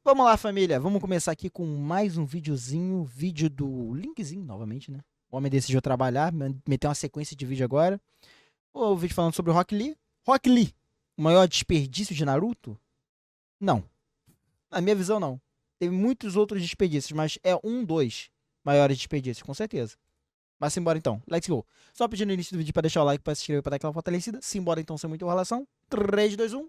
Vamos lá, família. Vamos começar aqui com mais um videozinho. Vídeo do Linkzinho, novamente, né? O homem decidiu trabalhar, meteu uma sequência de vídeo agora. O vídeo falando sobre o Rock Lee. Rock Lee, o maior desperdício de Naruto? Não. Na minha visão, não. Teve muitos outros desperdícios, mas é um dos maiores desperdícios, com certeza. Mas simbora então. Let's go. Só pedindo no início do vídeo para deixar o like, para se inscrever, para dar aquela fortalecida. Simbora então, sem muita enrolação. 3, 2, 1.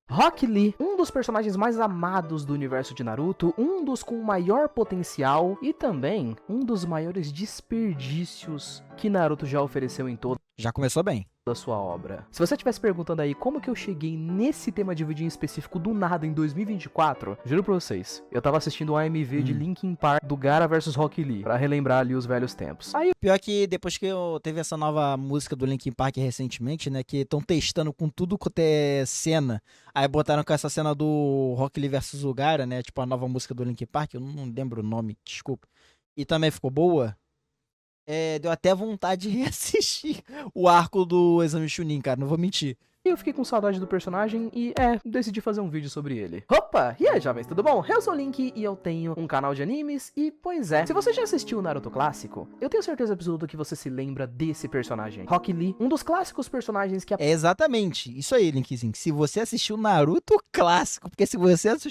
Rock Lee, um dos personagens mais amados do universo de Naruto, um dos com maior potencial e também um dos maiores desperdícios que Naruto já ofereceu em toda Já começou bem. a sua obra. Se você estivesse perguntando aí como que eu cheguei nesse tema de vídeo em específico do nada em 2024, juro pra vocês, eu tava assistindo um AMV de Linkin Park do Gaara vs Rock Lee, pra relembrar ali os velhos tempos. Aí Pior que depois que teve essa nova música do Linkin Park recentemente, né? Que estão testando com tudo quanto é cena. Aí botaram com essa cena do Rock Lee vs o Gaara, né? Tipo a nova música do Linkin Park, eu não lembro o nome, desculpa. E também ficou boa. Deu até vontade de reassistir o arco do Exame Chunin, cara, não vou mentir. eu fiquei com saudade do personagem e, decidi fazer um vídeo sobre ele. Opa! E aí, jovens, tudo bom? Eu sou o Link e eu tenho um canal de animes e, pois é, se você já assistiu o Naruto clássico, eu tenho certeza absoluta que você se lembra desse personagem. Rock Lee, um dos clássicos personagens que É exatamente, isso aí, Linkzinho. Se você assistiu Naruto clássico, porque se você assistiu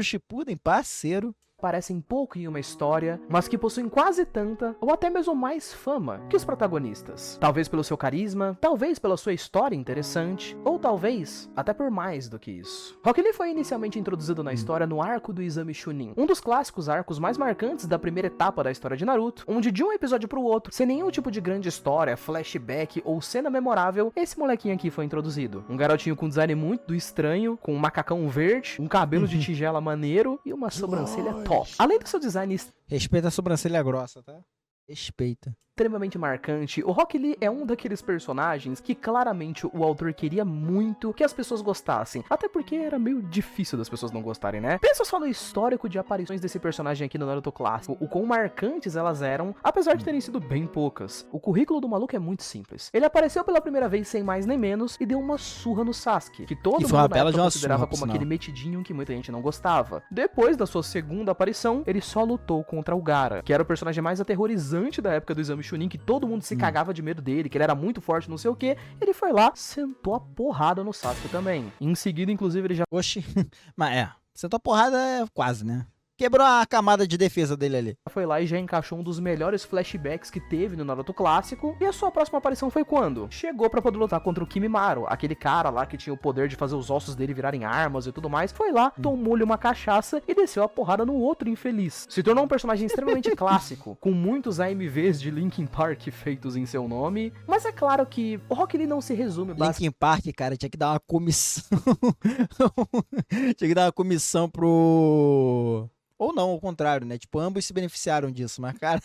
Shippuden, parceiro... aparecem pouco em uma história, mas que possuem quase tanta, ou até mesmo mais fama que os protagonistas. Talvez pelo seu carisma, talvez pela sua história interessante, ou talvez até por mais do que isso. Rock Lee foi inicialmente introduzido na história no arco do Exame Chunin, um dos clássicos arcos mais marcantes da primeira etapa da história de Naruto, onde de um episódio pro outro, sem nenhum tipo de grande história, flashback ou cena memorável, esse molequinho aqui foi introduzido. Um garotinho com design muito estranho, com um macacão verde, um cabelo de tigela maneiro e uma sobrancelha top. Além do seu design Respeita a sobrancelha grossa, tá? Respeita. extremamente marcante, o Rock Lee é um daqueles personagens que claramente o autor queria muito que as pessoas gostassem, até porque era meio difícil das pessoas não gostarem, né? Pensa só no histórico de aparições desse personagem aqui no Naruto clássico, o quão marcantes elas eram, apesar de terem sido bem poucas. O currículo do maluco é muito simples. Ele apareceu pela primeira vez sem mais nem menos e deu uma surra no Sasuke, que todo E mundo foi uma na bela época de uma considerava surra, por como sinal. aquele metidinho que muita gente não gostava. Depois da sua segunda aparição, ele só lutou contra o Gaara, que era o personagem mais aterrorizante da época do Exame Chunin, que todo mundo se cagava de medo dele, que ele era muito forte, não sei o que. Ele foi lá, sentou a porrada no Sasuke também. Em seguida, inclusive, ele já Oxi. Mas sentou a porrada quase, né? Quebrou a camada de defesa dele ali. foi lá e já encaixou um dos melhores flashbacks que teve no Naruto clássico. E a sua próxima aparição foi quando? Chegou pra poder lutar contra o Kimimaro, aquele cara lá que tinha o poder de fazer os ossos dele virarem armas e tudo mais. Foi lá, tomou-lhe uma cachaça e desceu a porrada no outro infeliz. Se tornou um personagem extremamente clássico, com muitos AMVs de Linkin Park feitos em seu nome. Mas é claro que o Rock Lee não se resume Linkin Park, cara, tinha que dar uma comissão. Tinha que dar uma comissão pro... Ou não, ao contrário, né? Tipo, ambos se beneficiaram disso, mas, cara...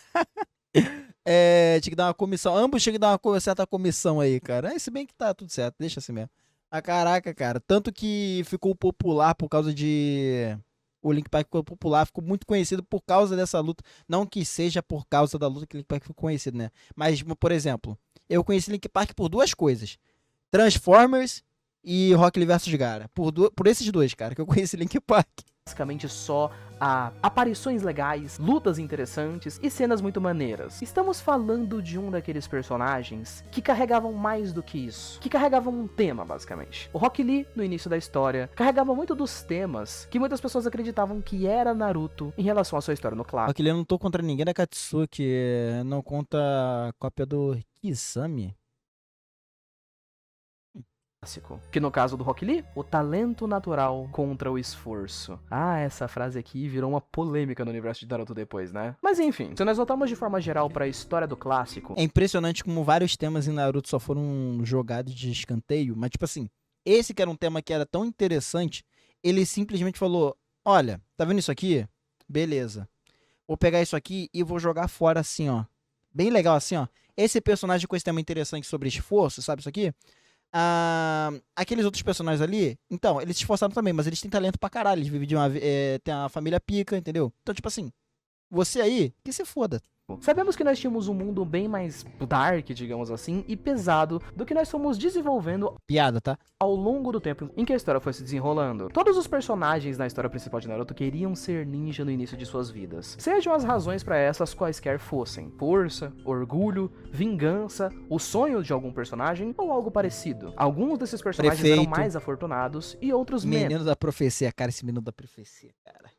tinha que dar uma comissão. Ambos tinham que dar uma certa comissão aí, cara. Se bem que tá tudo certo, deixa assim mesmo. Ah, caraca, cara. Tanto que ficou popular por causa de... O Linkin Park ficou popular, ficou muito conhecido por causa dessa luta. Não que seja por causa da luta que o Linkin Park ficou conhecido, né? Mas, por exemplo, eu conheci Linkin Park por duas coisas. Transformers e Rock Lee vs Gaara. Por esses dois, cara, que eu conheci Linkin Park. basicamente só a aparições legais, lutas interessantes e cenas muito maneiras. Estamos falando de um daqueles personagens que carregavam mais do que isso, que carregavam um tema, basicamente. O Rock Lee, no início da história, carregava muito dos temas que muitas pessoas acreditavam que era Naruto em relação à sua história no clássico. Rock Lee não tô contra ninguém da Katsuki, não conta a cópia do Kisame. Que no caso do Rock Lee, o talento natural contra o esforço. Ah, essa frase aqui virou uma polêmica no universo de Naruto depois, né? Mas enfim, se nós voltarmos de forma geral pra história do clássico... É impressionante como vários temas em Naruto só foram jogados de escanteio, mas tipo assim, esse que era um tema que era tão interessante, ele simplesmente falou, olha, tá vendo isso aqui? Beleza. Vou pegar isso aqui e vou jogar fora assim, ó. Bem legal assim, ó. Esse personagem com esse tema interessante sobre esforço, sabe isso aqui? Aqueles outros personagens ali, então, eles se esforçaram também, mas eles têm talento pra caralho, eles vivem tem uma família pica, entendeu? Então, tipo assim, você aí, que se foda. Sabemos que nós tínhamos um mundo bem mais dark, digamos assim, e pesado do que nós fomos desenvolvendo Piada, tá? ao longo do tempo em que a história foi se desenrolando. Todos os personagens na história principal de Naruto queriam ser ninja no início de suas vidas. Sejam as razões para essas quaisquer fossem: força, orgulho, vingança, o sonho de algum personagem ou algo parecido. Alguns desses personagens eram mais afortunados e outros menos. Menino da profecia, cara, esse menino da profecia, cara.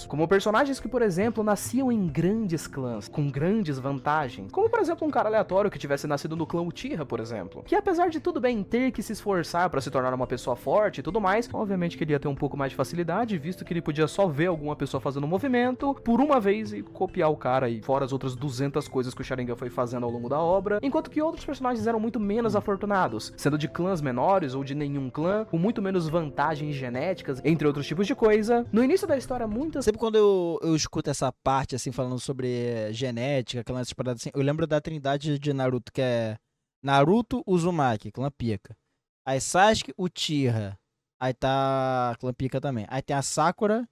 Como personagens que, por exemplo, nasciam em grandes clãs, com grandes vantagens. Como, por exemplo, um cara aleatório que tivesse nascido no clã Uchiha, por exemplo. Que apesar de tudo bem ter que se esforçar pra se tornar uma pessoa forte e tudo mais, obviamente que ele ia ter um pouco mais de facilidade, visto que ele podia só ver alguma pessoa fazendo um movimento por uma vez e copiar o cara, e fora as outras 200 coisas que o Sharingan foi fazendo ao longo da obra. Enquanto que outros personagens eram muito menos afortunados, sendo de clãs menores ou de nenhum clã, com muito menos vantagens genéticas, entre outros tipos de coisa. No início da história, Sempre quando eu escuto essa parte, assim, falando sobre genética, aquelas paradas assim, eu lembro da trindade de Naruto, que é Naruto, Uzumaki, clã Pica. Aí Sasuke, Uchiha. Aí tá clã Pica também. Aí tem a Sakura.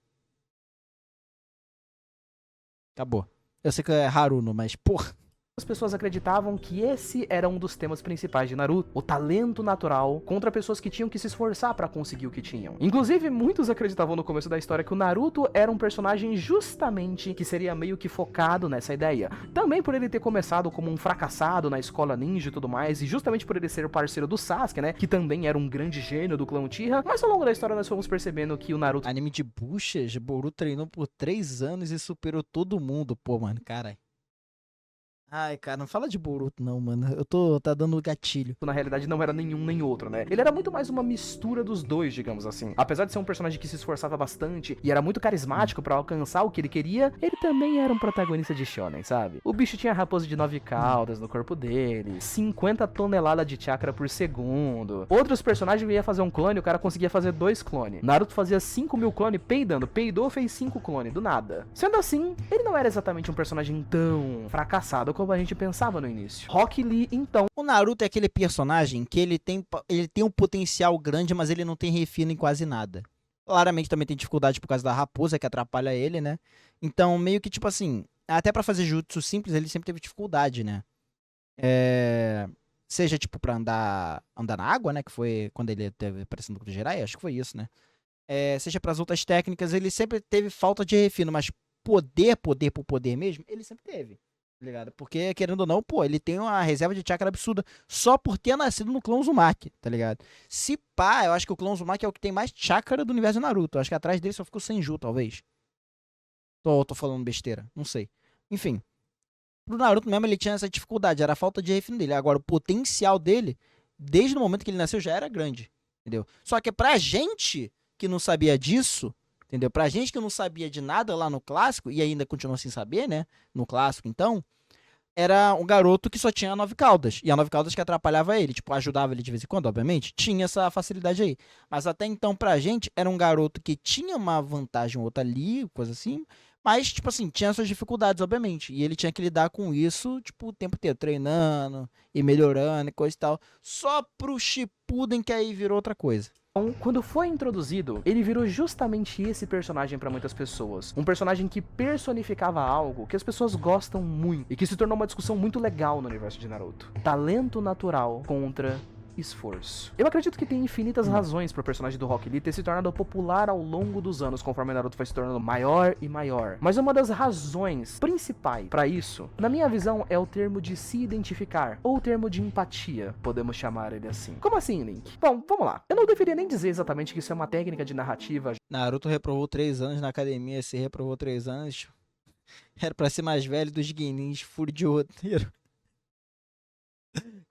Acabou. Eu sei que é Haruno, mas porra. As pessoas acreditavam que esse era um dos temas principais de Naruto, o talento natural contra pessoas que tinham que se esforçar pra conseguir o que tinham. Inclusive, muitos acreditavam no começo da história que o Naruto era um personagem justamente que seria meio que focado nessa ideia. Também por ele ter começado como um fracassado na escola ninja e tudo mais, e justamente por ele ser o parceiro do Sasuke, né, que também era um grande gênio do clã Uchiha, mas ao longo da história nós fomos percebendo que o Naruto... Anime de buchas, Boruto treinou por 3 anos e superou todo mundo, pô, mano, caralho. Ai, cara, não fala de Boruto não, mano. Tá dando gatilho. Na realidade não era nenhum nem outro, né? Ele era muito mais uma mistura dos dois, digamos assim. Apesar de ser um personagem que se esforçava bastante e era muito carismático pra alcançar o que ele queria, ele também era um protagonista de shonen, sabe? O bicho tinha raposa de 9 caudas no corpo dele, 50 toneladas de chakra por segundo. Outros personagens iam fazer um clone, o cara conseguia fazer 2 clones. Naruto fazia 5.000 clones peidando. Peidou, fez 5 clones, do nada. Sendo assim, ele não era exatamente um personagem tão fracassado como a gente pensava no início. Rock Lee, então... O Naruto é aquele personagem que ele tem um potencial grande, mas ele não tem refino em quase nada. Claramente também tem dificuldade por causa da raposa, que atrapalha ele, né? Então, meio que, tipo assim, até pra fazer jutsu simples, ele sempre teve dificuldade, né? Seja, tipo, pra andar na água, né? Que foi quando ele teve aparecendo com o Jiraiya, acho que foi isso, né? Seja pras outras técnicas, ele sempre teve falta de refino, mas poder por poder mesmo, ele sempre teve. Ligado? Porque, querendo ou não, pô, ele tem uma reserva de chakra absurda só por ter nascido no clã Uzumaki, tá ligado? Se pá, eu acho que o clã Uzumaki é o que tem mais chakra do universo de Naruto. Eu acho que atrás dele só ficou Senju, talvez. Tô falando besteira, não sei. Enfim, pro Naruto mesmo ele tinha essa dificuldade, era a falta de refino dele. Agora, o potencial dele, desde o momento que ele nasceu, já era grande, entendeu? Só que pra gente que não sabia disso, entendeu? Pra gente que não sabia de nada lá no clássico, e ainda continua sem saber, né? No clássico, então, era um garoto que só tinha 9 caudas. E a 9 caudas que atrapalhava ele, tipo, ajudava ele de vez em quando, obviamente. Tinha essa facilidade aí. Mas até então, pra gente, era um garoto que tinha uma vantagem ou outra ali, coisa assim. Mas, tipo assim, tinha suas dificuldades, obviamente. E ele tinha que lidar com isso, tipo, o tempo inteiro, treinando e melhorando e coisa e tal. Só pro Shippuden que aí virou outra coisa. Então, quando foi introduzido, ele virou justamente esse personagem pra muitas pessoas. Um personagem que personificava algo que as pessoas gostam muito e que se tornou uma discussão muito legal no universo de Naruto. Talento natural contra esforço. Eu acredito que tem infinitas razões pro personagem do Rock Lee ter se tornado popular ao longo dos anos, conforme Naruto foi se tornando maior e maior. Mas uma das razões principais pra isso, na minha visão, é o termo de se identificar, ou o termo de empatia, podemos chamar ele assim. Como assim, Link? Bom, vamos lá. Eu não deveria nem dizer exatamente que isso é uma técnica de narrativa. Naruto reprovou 3 anos na academia, se reprovou 3 anos. Era pra ser mais velho dos Guinins, furo de roteiro.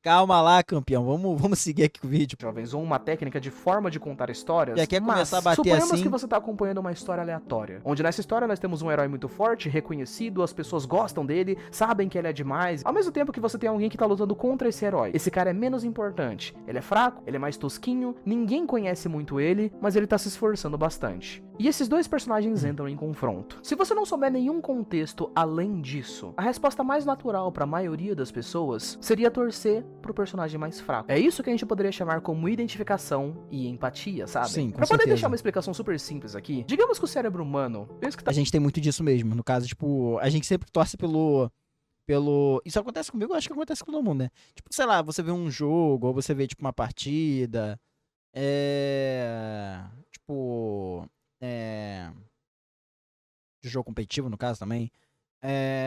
Calma lá, campeão. Vamos seguir aqui com o vídeo. Jovens, ou uma técnica de forma de contar histórias. Já quer começar a bater suponhamos assim? Que você tá acompanhando uma história aleatória, onde nessa história nós temos um herói muito forte, reconhecido, as pessoas gostam dele, sabem que ele é demais, ao mesmo tempo que você tem alguém que tá lutando contra esse herói. Esse cara é menos importante, ele é fraco, ele é mais tosquinho, ninguém conhece muito ele, mas ele tá se esforçando bastante. e esses dois personagens entram em confronto. Se você não souber nenhum contexto além disso, a resposta mais natural para a maioria das pessoas seria torcer pro personagem mais fraco. É isso que a gente poderia chamar como identificação e empatia, sabe? Sim, com pra poder certeza. deixar uma explicação super simples aqui, digamos que o cérebro humano, pensa que tá A gente tem muito disso mesmo. No caso, tipo, a gente sempre torce pelo. Isso acontece comigo, eu acho que acontece com todo mundo, né? Tipo, sei lá, você vê um jogo, ou você vê, tipo, uma partida. Tipo. De jogo competitivo, no caso também.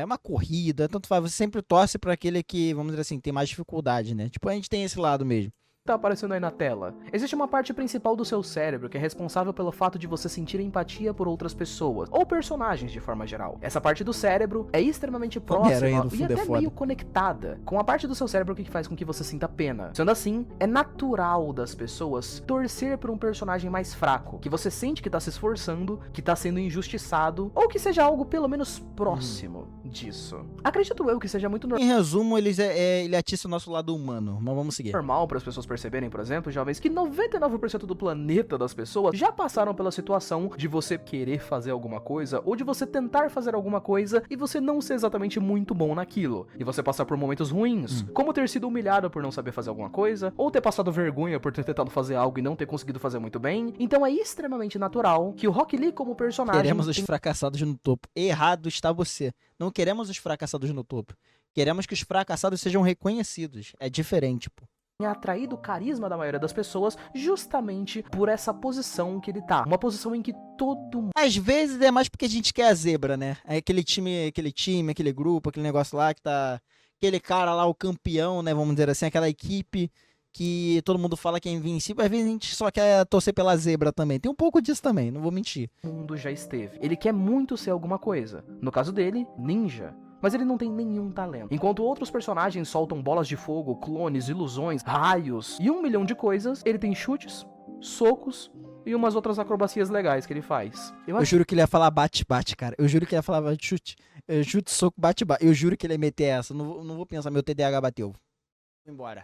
Uma corrida, tanto faz. Você sempre torce pra aquele que, vamos dizer assim, tem mais dificuldade, né? Tipo, a gente tem esse lado mesmo. tá aparecendo aí na tela. Existe uma parte principal do seu cérebro que é responsável pelo fato de você sentir empatia por outras pessoas, ou personagens de forma geral. Essa parte do cérebro é extremamente próxima e até meio conectada com a parte do seu cérebro que faz com que você sinta pena. Sendo assim, é natural das pessoas torcer por um personagem mais fraco, que você sente que tá se esforçando, que tá sendo injustiçado, ou que seja algo pelo menos próximo disso. Acredito eu que seja muito Em resumo, ele atiça o nosso lado humano, mas vamos seguir. Normal para as pessoas perceberem, por exemplo, jovens, que 99% do planeta das pessoas já passaram pela situação de você querer fazer alguma coisa, ou de você tentar fazer alguma coisa e você não ser exatamente muito bom naquilo, e você passar por momentos ruins, como ter sido humilhado por não saber fazer alguma coisa, ou ter passado vergonha por ter tentado fazer algo e não ter conseguido fazer muito bem. Então é extremamente natural que o Rock Lee como personagem... Queremos os fracassados no topo. Errado está você. Não queremos os fracassados no topo. Queremos que os fracassados sejam reconhecidos. É diferente, pô. Atraído o carisma da maioria das pessoas justamente por essa posição que ele tá. Uma posição em que todo mundo... Às vezes é mais porque a gente quer a zebra, né? É aquele time, aquele grupo, aquele negócio lá que tá... Aquele cara lá, o campeão, né? Vamos dizer assim, aquela equipe que todo mundo fala que é invencível. Às vezes a gente só quer torcer pela zebra também. Tem um pouco disso também, não vou mentir. O mundo já esteve. Ele quer muito ser alguma coisa. No caso dele, ninja. Mas ele não tem nenhum talento. Enquanto outros personagens soltam bolas de fogo, clones, ilusões, raios e 1 milhão de coisas, ele tem chutes, socos e umas outras acrobacias legais que ele faz. Eu juro que ele ia falar bate-bate, cara. Eu juro que ele ia falar chute, soco, bate-bate. Eu juro que ele ia meter essa. Não vou pensar, meu TDAH bateu.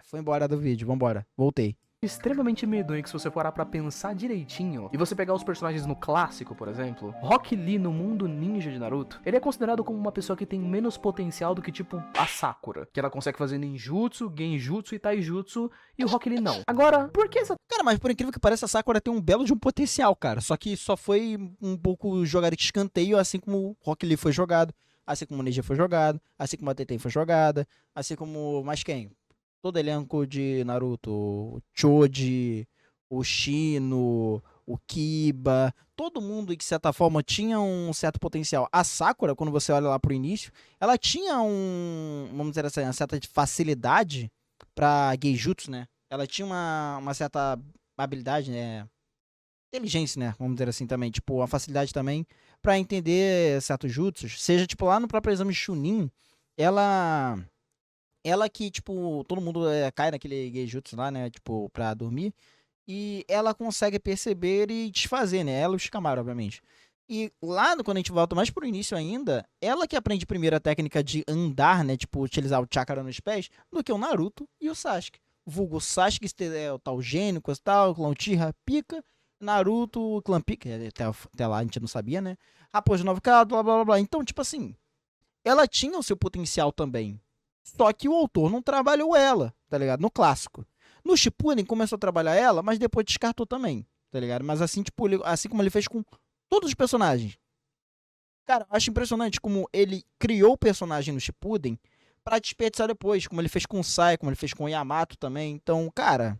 Foi embora do vídeo, vambora. Voltei. Extremamente medonho que se você parar pra pensar direitinho e você pegar os personagens no clássico, por exemplo, Rock Lee no mundo ninja de Naruto, ele é considerado como uma pessoa que tem menos potencial do que tipo a Sakura, que ela consegue fazer ninjutsu, genjutsu e taijutsu, e o Rock Lee não. Agora, por que essa... Cara, mas por incrível que pareça, a Sakura tem um belo de um potencial, cara, só que só foi um pouco jogado de escanteio, assim como o Rock Lee foi jogado, assim como o Neji foi jogado, assim como a Tenten foi jogada, assim como... mais quem? Todo elenco de Naruto, o Choji, o Shino, o Kiba, todo mundo que de certa forma tinha um certo potencial. A Sakura, quando você olha lá pro início, ela tinha vamos dizer assim, uma certa facilidade pra Geijutsu, né? Ela tinha uma certa habilidade, né? Inteligência, né? Vamos dizer assim também, tipo, uma facilidade também pra entender certos jutsus. Seja, tipo, lá no próprio exame Chunin, ela que, tipo, todo mundo cai naquele Geijutsu lá, né, tipo, pra dormir, e ela consegue perceber e desfazer, né, ela e o Shikamaru, obviamente. E lá, quando a gente volta mais pro início ainda, ela que aprende primeiro a técnica de andar, né, tipo, utilizar o chakra nos pés, do que o Naruto e o Sasuke. Vulgo Sasuke, o tal gênio, coisa e tal, clã Uchiha, pica, Naruto, clã pica, até lá a gente não sabia, né, Raposa 9K, blá, blá, blá, blá. Então, tipo assim, ela tinha o seu potencial também. Só que o autor não trabalhou ela, tá ligado? No clássico. No Shippuden começou a trabalhar ela, mas depois descartou também, tá ligado? Mas assim, tipo, assim como ele fez com todos os personagens. Cara, eu acho impressionante como ele criou o personagem no Shippuden pra desperdiçar depois, como ele fez com o Sai, como ele fez com o Yamato também. Então, cara,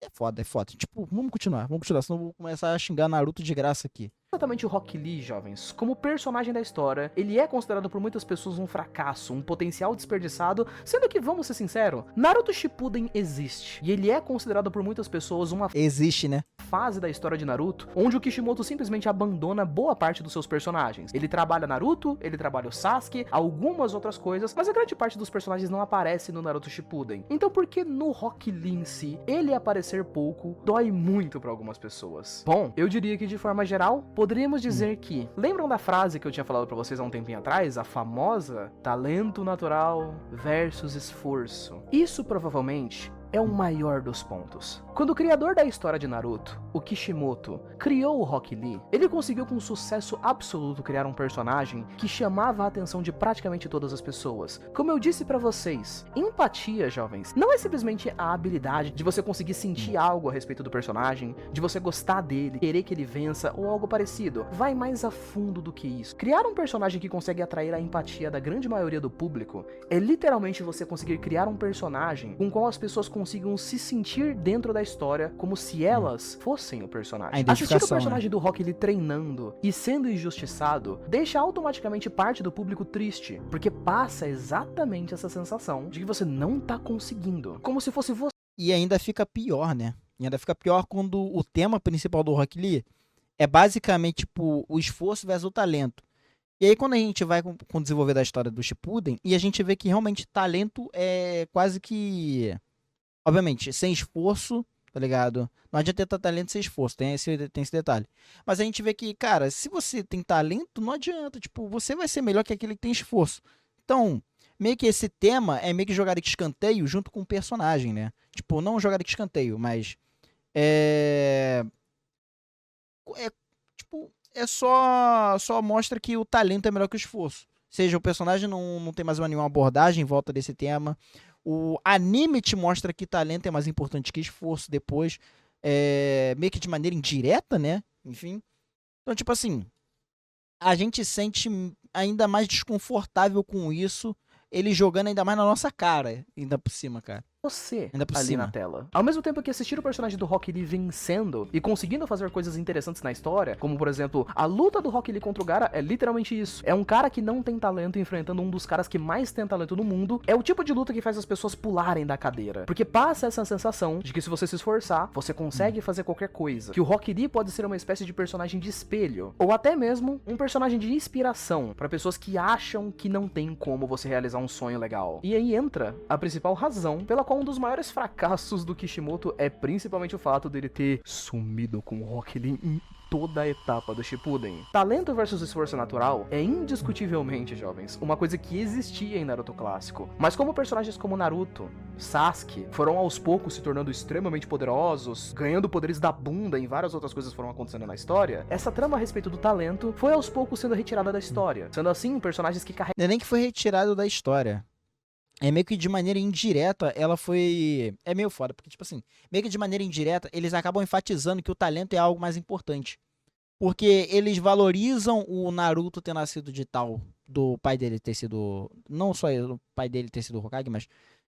é foda, é foda. Tipo, vamos continuar, senão eu vou começar a xingar Naruto de graça aqui. Exatamente o Rock Lee, jovens, como personagem da história, ele é considerado por muitas pessoas um fracasso, um potencial desperdiçado, sendo que, vamos ser sinceros, Naruto Shippuden existe, e ele é considerado por muitas pessoas uma existe, né? fase da história de Naruto, onde o Kishimoto simplesmente abandona boa parte dos seus personagens. Ele trabalha Naruto, ele trabalha o Sasuke, algumas outras coisas, mas a grande parte dos personagens não aparece no Naruto Shippuden. Então por que no Rock Lee em si, ele aparecer pouco, dói muito pra algumas pessoas? Bom, eu diria que de forma geral, poderíamos dizer que... Lembram da frase que eu tinha falado pra vocês há um tempinho atrás? A famosa talento natural versus esforço. Isso provavelmente é o maior dos pontos. Quando o criador da história de Naruto, o Kishimoto, criou o Rock Lee, ele conseguiu com sucesso absoluto criar um personagem que chamava a atenção de praticamente todas as pessoas. Como eu disse pra vocês, empatia, jovens, não é simplesmente a habilidade de você conseguir sentir algo a respeito do personagem, de você gostar dele, querer que ele vença ou algo parecido. Vai mais a fundo do que isso. Criar um personagem que consegue atrair a empatia da grande maioria do público é literalmente você conseguir criar um personagem com o qual as pessoas consigam se sentir dentro da história como se elas fossem o personagem. Assistir o personagem do Rock Lee treinando e sendo injustiçado deixa automaticamente parte do público triste, porque passa exatamente essa sensação de que você não tá conseguindo, como se fosse você. E ainda fica pior, né? E ainda fica pior quando o tema principal do Rock Lee é basicamente tipo o esforço versus o talento. E aí quando a gente vai com o desenvolver da história do Shippuden, e a gente vê que realmente talento é quase que... Obviamente, sem esforço, tá ligado? Não adianta ter talento sem esforço, tem esse detalhe. Mas a gente vê que, cara, se você tem talento, não adianta. Tipo, você vai ser melhor que aquele que tem esforço. Então, meio que esse tema é meio que jogar de escanteio junto com o personagem, né? Tipo, não jogar de escanteio, mas... tipo, só mostra que o talento é melhor que o esforço. Ou seja, o personagem não tem mais nenhuma abordagem em volta desse tema. O anime te mostra que talento é mais importante que esforço depois. Meio que de maneira indireta, né? Enfim. Então, tipo assim, a gente sente ainda mais desconfortável com isso, ele jogando ainda mais na nossa cara, ainda por cima, cara. Você Ainda por ali cima. na tela. Ao mesmo tempo que assistir o personagem do Rock Lee vencendo e conseguindo fazer coisas interessantes na história, como por exemplo, a luta do Rock Lee contra o Gaara é literalmente isso. É um cara que não tem talento enfrentando um dos caras que mais tem talento no mundo. É o tipo de luta que faz as pessoas pularem da cadeira. Porque passa essa sensação de que se você se esforçar, você consegue fazer qualquer coisa. Que o Rock Lee pode ser uma espécie de personagem de espelho. Ou até mesmo um personagem de inspiração para pessoas que acham que não tem como você realizar um sonho legal. E aí entra a principal razão pela qual um dos maiores fracassos do Kishimoto é principalmente o fato dele ter sumido com o Rock Lee em toda a etapa do Shippuden. Talento versus esforço natural é indiscutivelmente, jovens, uma coisa que existia em Naruto clássico. Mas como personagens como Naruto, Sasuke, foram aos poucos se tornando extremamente poderosos, ganhando poderes da bunda e várias outras coisas foram acontecendo na história, essa trama a respeito do talento foi aos poucos sendo retirada da história. Sendo assim, personagens que carregam... Não é nem que foi retirado da história. É meio que de maneira indireta, ela foi... É meio foda, porque, tipo assim, meio que de maneira indireta, eles acabam enfatizando que o talento é algo mais importante. Porque eles valorizam o Naruto ter nascido de tal, do pai dele ter sido... Não só ele, o pai dele ter sido Hokage, mas...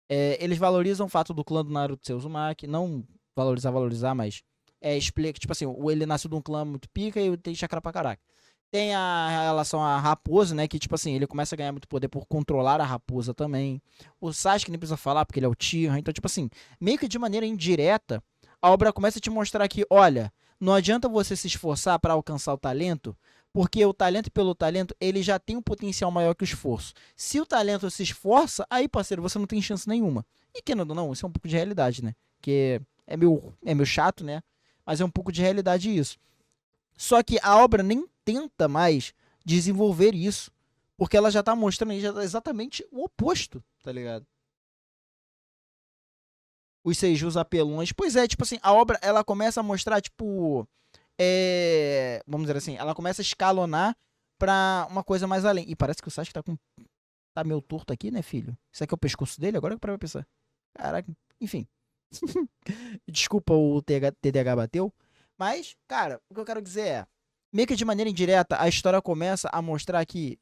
eles valorizam o fato do clã do Naruto ser Uzumaki. Não valorizar, mas... explica, tipo assim, ele nasceu de um clã muito pica e tem chakra pra caraca. Tem a relação à raposa, né? Que, tipo assim, ele começa a ganhar muito poder por controlar a raposa também. O Sasuke nem precisa falar, porque ele é o Tira. Então, tipo assim, meio que de maneira indireta, a obra começa a te mostrar que, olha, não adianta você se esforçar para alcançar o talento, porque o talento pelo talento, ele já tem um potencial maior que o esforço. Se o talento se esforça, aí, parceiro, você não tem chance nenhuma. E querendo ou não, isso é um pouco de realidade, né? Que é meio chato, né? Mas é um pouco de realidade isso. Só que a obra nem tenta mais desenvolver isso, porque ela já tá mostrando aí exatamente o oposto, tá ligado? Os seijus apelões. Pois é, tipo assim, a obra, ela começa a mostrar, tipo... vamos dizer assim, ela começa a escalonar pra uma coisa mais além. E parece que o Sasuke tá meio torto aqui, né, filho? Isso aqui é o pescoço dele? Agora que eu pra pensar. Caraca, enfim. Desculpa, o TDAH bateu. Mas, cara, o que eu quero dizer é, meio que de maneira indireta, a história começa a mostrar que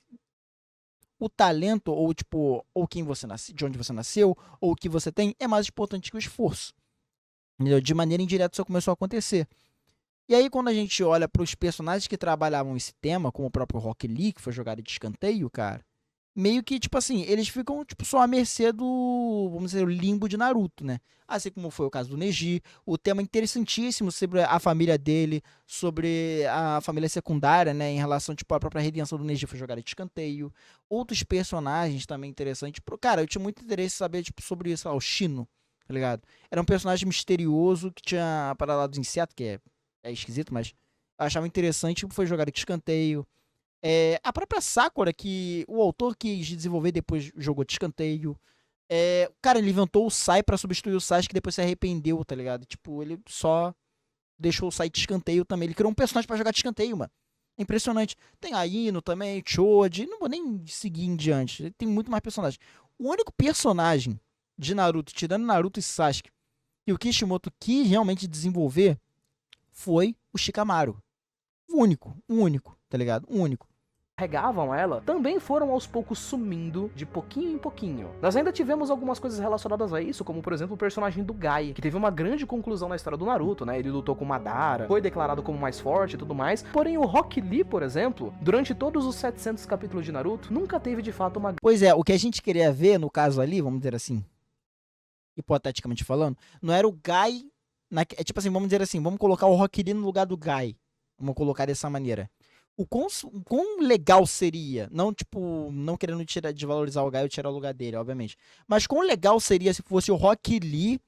o talento, ou tipo, ou quem você nasceu, de onde você nasceu, ou o que você tem, é mais importante que o esforço. Entendeu? De maneira indireta isso começou a acontecer. E aí, quando a gente olha para os personagens que trabalhavam esse tema, como o próprio Rock Lee, que foi jogado de escanteio, cara, meio que, tipo assim, eles ficam, tipo, só à mercê do, vamos dizer, o limbo de Naruto, né? Assim como foi o caso do Neji, o tema interessantíssimo sobre a família dele, sobre a família secundária, né? Em relação, tipo, à própria redenção do Neji foi jogada de escanteio. Outros personagens também interessantes. Cara, eu tinha muito interesse em saber, tipo, sobre isso, o Shino, tá ligado? Era um personagem misterioso que tinha a parada dos insetos, que é esquisito, mas eu achava interessante, tipo, foi jogado de escanteio. A própria Sakura, que o autor quis desenvolver depois jogou de escanteio. Cara, ele inventou o Sai pra substituir o Sasuke e depois se arrependeu, tá ligado? Tipo, ele só deixou o Sai de escanteio também. Ele criou um personagem pra jogar de escanteio, mano. É impressionante. Tem a Ino também, Choji. Não vou nem seguir em diante. Tem muito mais personagens. O único personagem de Naruto, tirando Naruto e Sasuke, que o Kishimoto quis realmente desenvolver foi o Shikamaru. O único, tá ligado? O único. Carregavam ela, também foram aos poucos sumindo de pouquinho em pouquinho. Nós ainda tivemos algumas coisas relacionadas a isso, como por exemplo o personagem do Gai, que teve uma grande conclusão na história do Naruto, né? Ele lutou com Madara, foi declarado como mais forte e tudo mais. Porém, o Rock Lee, por exemplo, durante todos os 700 capítulos de Naruto, nunca teve de fato uma... Pois é, o que a gente queria ver no caso ali, vamos dizer assim, hipoteticamente falando, não era o Gai... É tipo assim, vamos dizer assim, vamos colocar o Rock Lee no lugar do Gai. Vamos colocar dessa maneira. O quão legal seria, não tipo, não querendo tirar, desvalorizar o Gai ou tirar o lugar dele, obviamente, mas quão legal seria se fosse o Rock Lee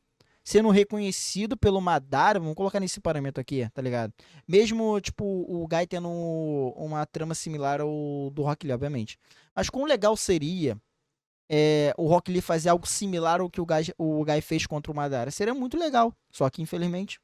sendo reconhecido pelo Madara, vamos colocar nesse parâmetro aqui, tá ligado? Mesmo, tipo, o Gai tendo uma trama similar ao do Rock Lee, obviamente. Mas quão legal seria o Rock Lee fazer algo similar ao que o Gai fez contra o Madara? Seria muito legal, só que infelizmente...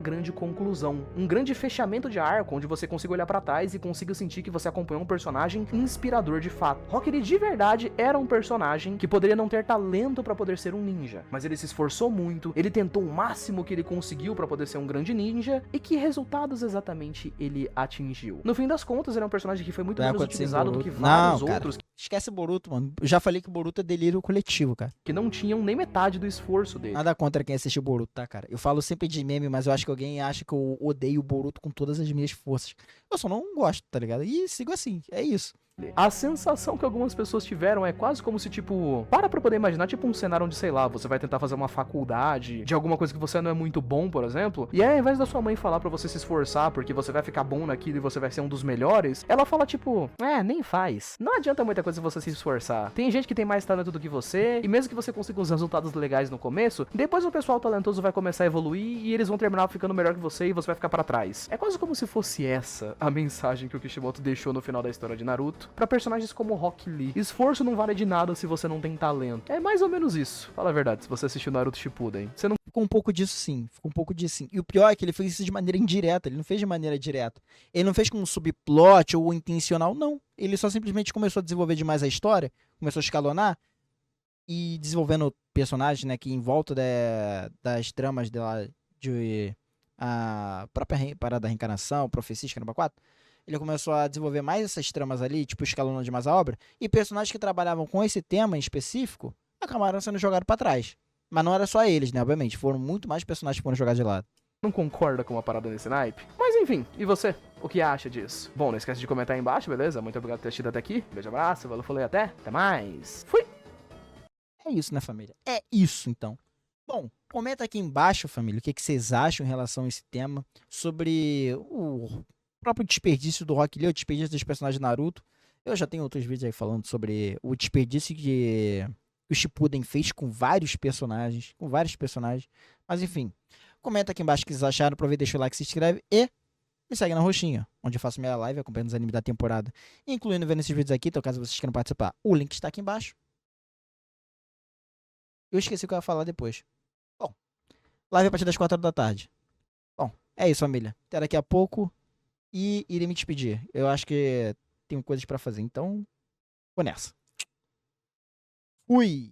grande conclusão, um grande fechamento de arco, onde você consiga olhar pra trás e consiga sentir que você acompanhou um personagem inspirador de fato. Rock Lee de verdade era um personagem que poderia não ter talento pra poder ser um ninja, mas ele se esforçou muito, ele tentou o máximo que ele conseguiu pra poder ser um grande ninja, e que resultados exatamente ele atingiu. No fim das contas, ele é um personagem que foi muito menos utilizado do que vários outros. Esquece Boruto, mano. Eu já falei que Boruto é delírio coletivo, cara. Que não tinham nem metade do esforço dele. Nada contra quem assistiu Boruto, tá, cara? Eu falo sempre de meme, mas eu acho que alguém acha que eu odeio o Boruto com todas as minhas forças. Eu só não gosto, tá ligado? E sigo assim, é isso. A sensação que algumas pessoas tiveram é quase como se, tipo, para pra poder imaginar, tipo, um cenário onde, sei lá, você vai tentar fazer uma faculdade de alguma coisa que você não é muito bom, por exemplo, e aí, ao invés da sua mãe falar pra você se esforçar porque você vai ficar bom naquilo e você vai ser um dos melhores, ela fala, tipo, nem faz. Não adianta muita coisa você se esforçar. Tem gente que tem mais talento do que você, e mesmo que você consiga uns resultados legais no começo, depois o pessoal talentoso vai começar a evoluir e eles vão terminar ficando melhor que você e você vai ficar pra trás. É quase como se fosse essa a mensagem que o Kishimoto deixou no final da história de Naruto pra personagens como Rock Lee. Esforço não vale de nada se você não tem talento. É mais ou menos isso. Fala a verdade, se você assistiu Naruto Shippuden. Você não... Ficou um pouco disso sim. Ficou um pouco disso sim. E o pior é que ele fez isso de maneira indireta. Ele não fez de maneira direta. Ele não fez com um subplot ou intencional, não. Ele só simplesmente começou a desenvolver demais a história. Começou a escalonar. E desenvolvendo personagens, né, que em volta das tramas de a própria parada da reencarnação, profecia, caramba 4, ele começou a desenvolver mais essas tramas ali, tipo escalonando demais a obra, e personagens que trabalhavam com esse tema em específico acabaram sendo jogados pra trás. Mas não era só eles, né, obviamente, foram muito mais personagens que foram jogados de lado. Não concorda com uma parada nesse naipe? Mas enfim, e você? O que acha disso? Bom, não esquece de comentar aí embaixo, beleza? Muito obrigado por ter assistido até aqui. Beijo, abraço, valeu, falei, até mais. Fui! É isso, né, família? É isso, então. Bom, comenta aqui embaixo, família, o que vocês acham em relação a esse tema, sobre o próprio desperdício do Rock Lee, o desperdício dos personagens de Naruto. Eu já tenho outros vídeos aí falando sobre o desperdício que o Shippuden fez com vários personagens, Mas enfim, comenta aqui embaixo o que vocês acharam, aproveita, deixa o like, se inscreve e me segue na roxinha, onde eu faço minha live acompanhando os animes da temporada, incluindo vendo esses vídeos aqui, então caso vocês queiram participar, o link está aqui embaixo. Eu esqueci o que eu ia falar depois. Bom, live a partir das 4 horas da tarde. Bom, é isso, família. Até daqui a pouco e irei me despedir. Eu acho que tenho coisas pra fazer, então vou nessa. Fui!